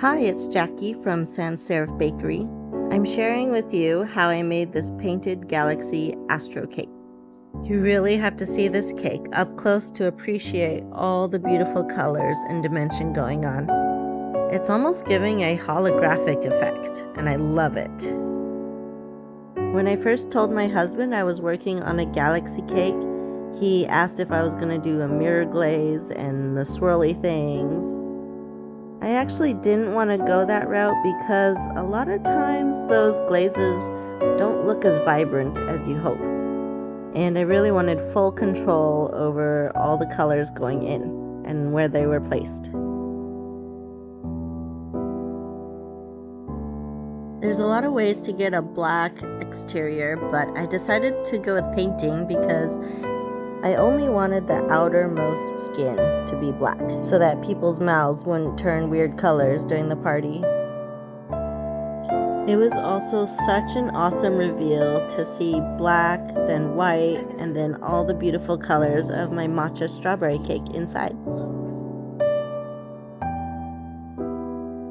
Hi, it's Jackie from Sans Serif Bakery. I'm sharing with you how I made this painted galaxy astro cake. You really have to see this cake up close to appreciate all the beautiful colors and dimension going on. It's almost giving a holographic effect, and I love it. When I first told my husband I was working on a galaxy cake, he asked if I was going to do a mirror glaze and the swirly things. I actually didn't want to go that route because a lot of times those glazes don't look as vibrant as you hope. And I really wanted full control over all the colors going in and where they were placed. There's a lot of ways to get a black exterior, but I decided to go with painting because I only wanted the outermost skin to be black so that people's mouths wouldn't turn weird colors during the party. It was also such an awesome reveal to see black, then white, and then all the beautiful colors of my matcha strawberry cake inside.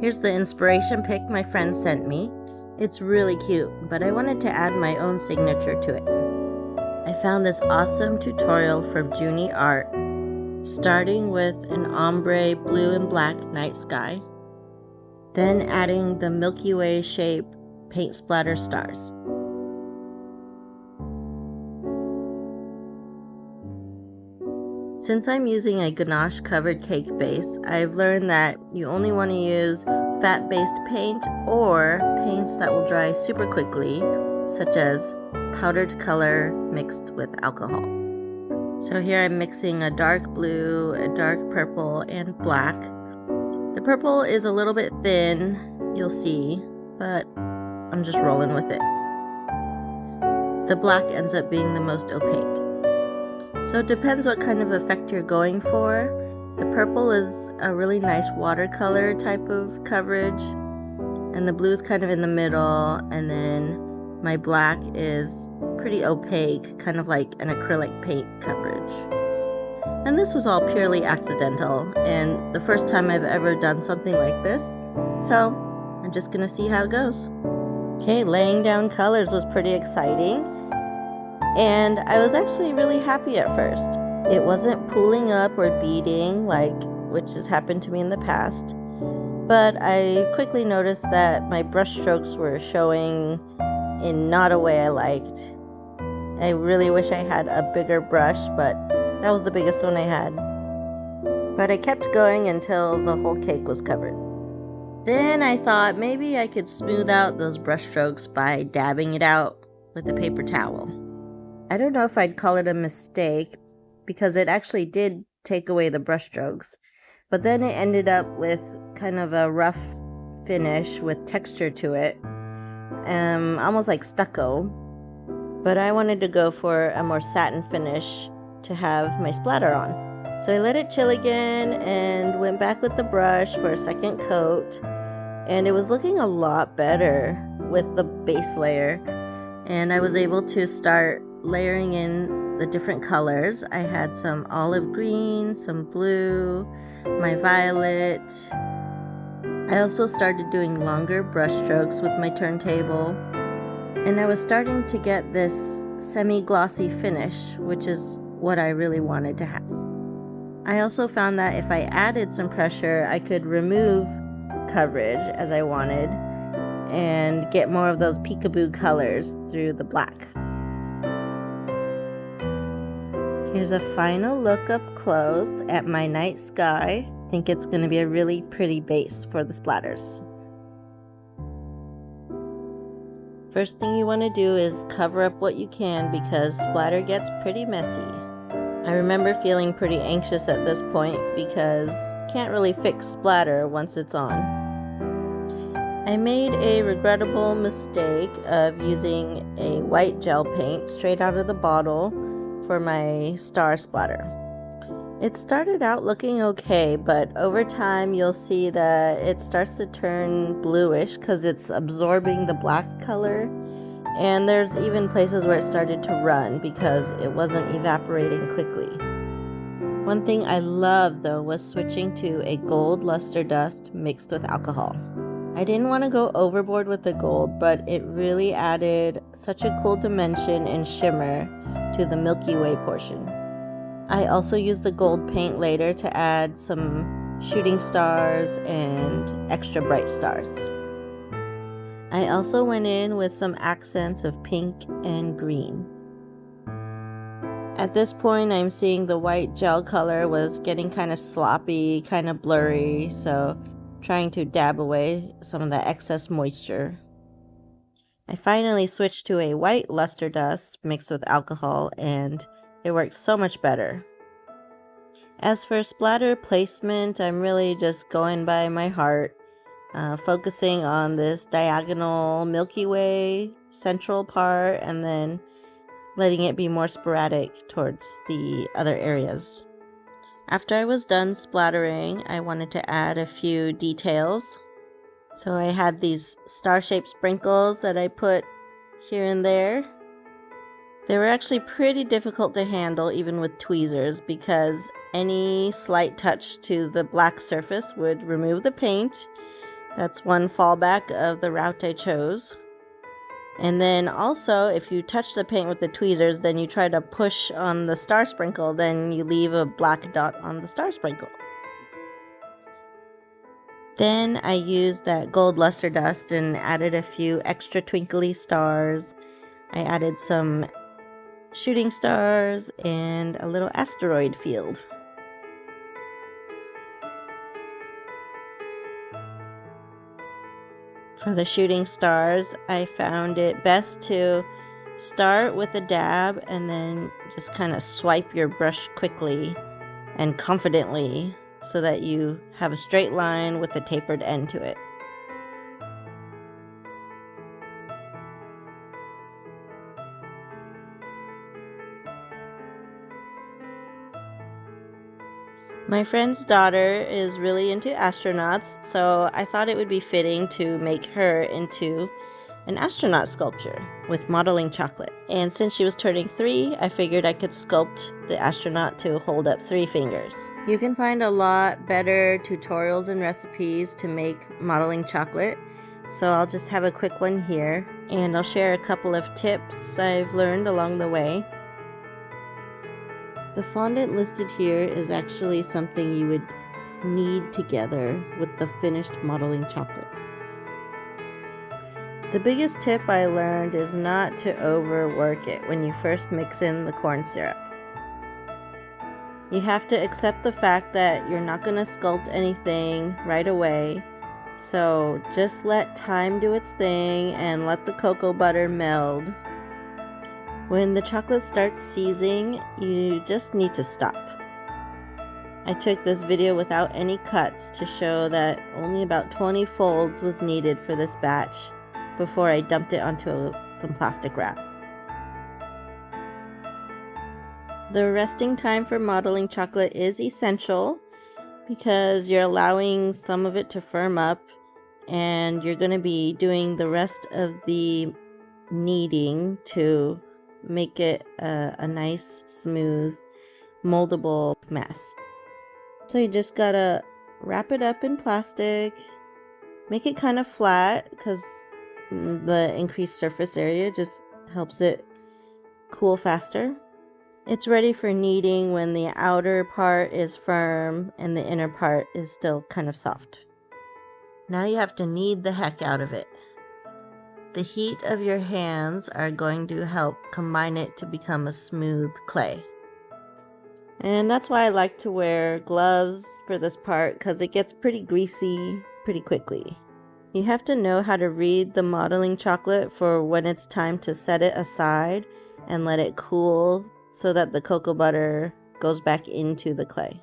Here's the inspiration pic my friend sent me. It's really cute, but I wanted to add my own signature to it. I found this awesome tutorial from Junie Art, starting with an ombre blue and black night sky, then adding the Milky Way shape paint splatter stars. Since I'm using a ganache covered cake base, I've learned that you only want to use fat-based paint or paints that will dry super quickly, such as powdered color mixed with alcohol. So here I'm mixing a dark blue, a dark purple, and black. The purple is a little bit thin, you'll see, but I'm just rolling with it. The black ends up being the most opaque. So it depends what kind of effect you're going for. The purple is a really nice watercolor type of coverage, and the blue is kind of in the middle, and then my black is pretty opaque, kind of like an acrylic paint coverage. And this was all purely accidental, and the first time I've ever done something like this, so I'm just gonna see how it goes. Okay, laying down colors was pretty exciting, and I was actually really happy at first. It wasn't pooling up or beading, which has happened to me in the past, but I quickly noticed that my brush strokes were showing in not a way I liked. I really wish I had a bigger brush, but that was the biggest one I had. But I kept going until the whole cake was covered. Then I thought maybe I could smooth out those brush strokes by dabbing it out with a paper towel. I don't know if I'd call it a mistake because it actually did take away the brush strokes, but then it ended up with kind of a rough finish with texture to it, almost like stucco. But I wanted to go for a more satin finish to have my splatter on. So I let it chill again and went back with the brush for a second coat, and it was looking a lot better with the base layer, and I was able to start layering in the different colors. I had some olive green, some blue, my violet. I also started doing longer brush strokes with my turntable, and I was starting to get this semi-glossy finish, which is what I really wanted to have. I also found that if I added some pressure, I could remove coverage as I wanted and get more of those peekaboo colors through the black. Here's a final look up close at my night sky. I think it's going to be a really pretty base for the splatters. First thing you want to do is cover up what you can because splatter gets pretty messy. I remember feeling pretty anxious at this point because you can't really fix splatter once it's on. I made a regrettable mistake of using a white gel paint straight out of the bottle for my star splatter. It started out looking okay, but over time you'll see that it starts to turn bluish because it's absorbing the black color, and there's even places where it started to run because it wasn't evaporating quickly. One thing I loved though was switching to a gold luster dust mixed with alcohol. I didn't want to go overboard with the gold, but it really added such a cool dimension and shimmer to the Milky Way portion. I also used the gold paint later to add some shooting stars and extra bright stars. I also went in with some accents of pink and green. At this point, I'm seeing the white gel color was getting kind of sloppy, kind of blurry, so trying to dab away some of the excess moisture. I finally switched to a white luster dust mixed with alcohol, and it works so much better. As for splatter placement, I'm really just going by my heart, focusing on this diagonal Milky Way central part and then letting it be more sporadic towards the other areas. After I was done splattering, I wanted to add a few details. So I had these star-shaped sprinkles that I put here and there. They were actually pretty difficult to handle even with tweezers because any slight touch to the black surface would remove the paint. That's one fallback of the route I chose. And then also, if you touch the paint with the tweezers, then you try to push on the star sprinkle, then you leave a black dot on the star sprinkle. Then I used that gold luster dust and added a few extra twinkly stars. I added some shooting stars and a little asteroid field. For the shooting stars, I found it best to start with a dab and then just kind of swipe your brush quickly and confidently so that you have a straight line with a tapered end to it. My friend's daughter is really into astronauts, so I thought it would be fitting to make her into an astronaut sculpture with modeling chocolate. And since she was turning 3, I figured I could sculpt the astronaut to hold up 3 fingers. You can find a lot better tutorials and recipes to make modeling chocolate, so I'll just have a quick one here, and I'll share a couple of tips I've learned along the way. The fondant listed here is actually something you would knead together with the finished modeling chocolate. The biggest tip I learned is not to overwork it when you first mix in the corn syrup. You have to accept the fact that you're not going to sculpt anything right away, so just let time do its thing and let the cocoa butter meld. When the chocolate starts seizing, you just need to stop. I took this video without any cuts to show that only about 20 folds was needed for this batch before I dumped it onto some plastic wrap. The resting time for modeling chocolate is essential because you're allowing some of it to firm up and you're going to be doing the rest of the kneading to make it a nice, smooth, moldable mess. So you just gotta wrap it up in plastic, make it kind of flat because the increased surface area just helps it cool faster. It's ready for kneading when the outer part is firm and the inner part is still kind of soft. Now you have to knead the heck out of it. The heat of your hands are going to help combine it to become a smooth clay. And that's why I like to wear gloves for this part because it gets pretty greasy pretty quickly. You have to know how to read the modeling chocolate for when it's time to set it aside and let it cool so that the cocoa butter goes back into the clay.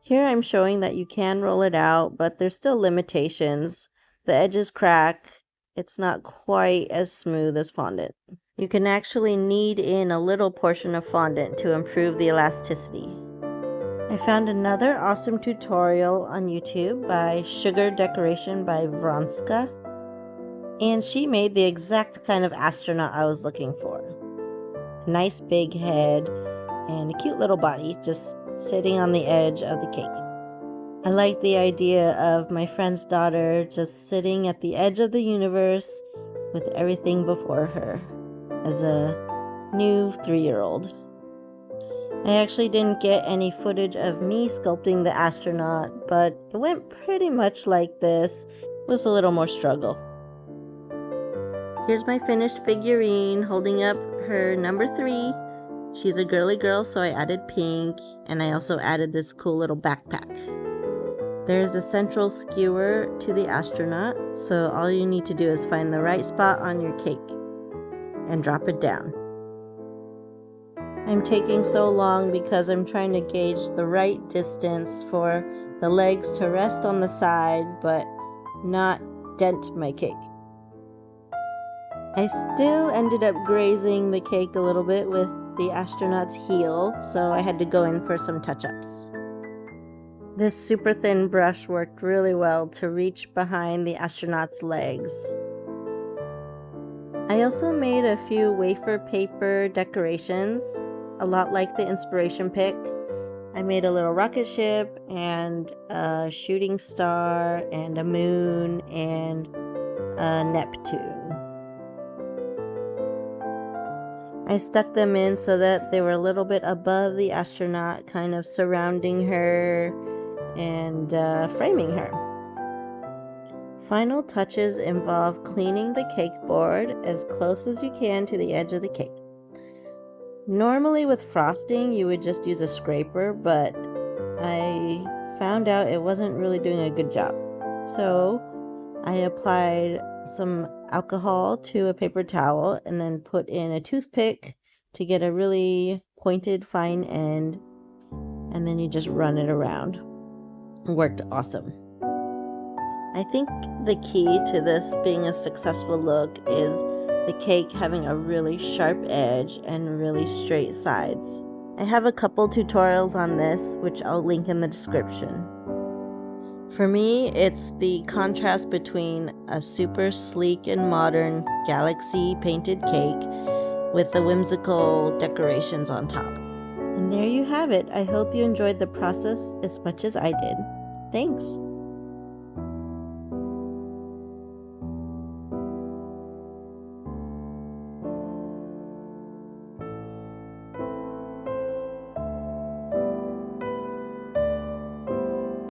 Here I'm showing that you can roll it out, but there's still limitations. The edges crack. It's not quite as smooth as fondant. You can actually knead in a little portion of fondant to improve the elasticity. I found another awesome tutorial on YouTube by Sugar Decoration by Vronska, and she made the exact kind of astronaut I was looking for. a nice big head, and a cute little body just sitting on the edge of the cake. I like the idea of my friend's daughter just sitting at the edge of the universe with everything before her as a new 3-year-old. I actually didn't get any footage of me sculpting the astronaut, but it went pretty much like this with a little more struggle. Here's my finished figurine holding up her number 3. She's a girly girl, so I added pink, and I also added this cool little backpack. There's a central skewer to the astronaut, so all you need to do is find the right spot on your cake and drop it down. I'm taking so long because I'm trying to gauge the right distance for the legs to rest on the side but not dent my cake. I still ended up grazing the cake a little bit with the astronaut's heel, so I had to go in for some touch-ups. This super thin brush worked really well to reach behind the astronaut's legs. I also made a few wafer paper decorations, a lot like the inspiration pic. I made a little rocket ship and a shooting star and a moon and a Neptune. I stuck them in so that they were a little bit above the astronaut, kind of surrounding her and framing her. Final touches involve cleaning the cake board as close as you can to the edge of the cake. Normally with frosting you would just use a scraper, but I found out it wasn't really doing a good job. So I applied some alcohol to a paper towel and then put in a toothpick to get a really pointed fine end, and then you just run it around. It worked awesome. I think the key to this being a successful look is the cake having a really sharp edge and really straight sides. I have a couple tutorials on this, which I'll link in the description. For me, it's the contrast between a super sleek and modern galaxy painted cake with the whimsical decorations on top. And there you have it. I hope you enjoyed the process as much as I did. Thanks.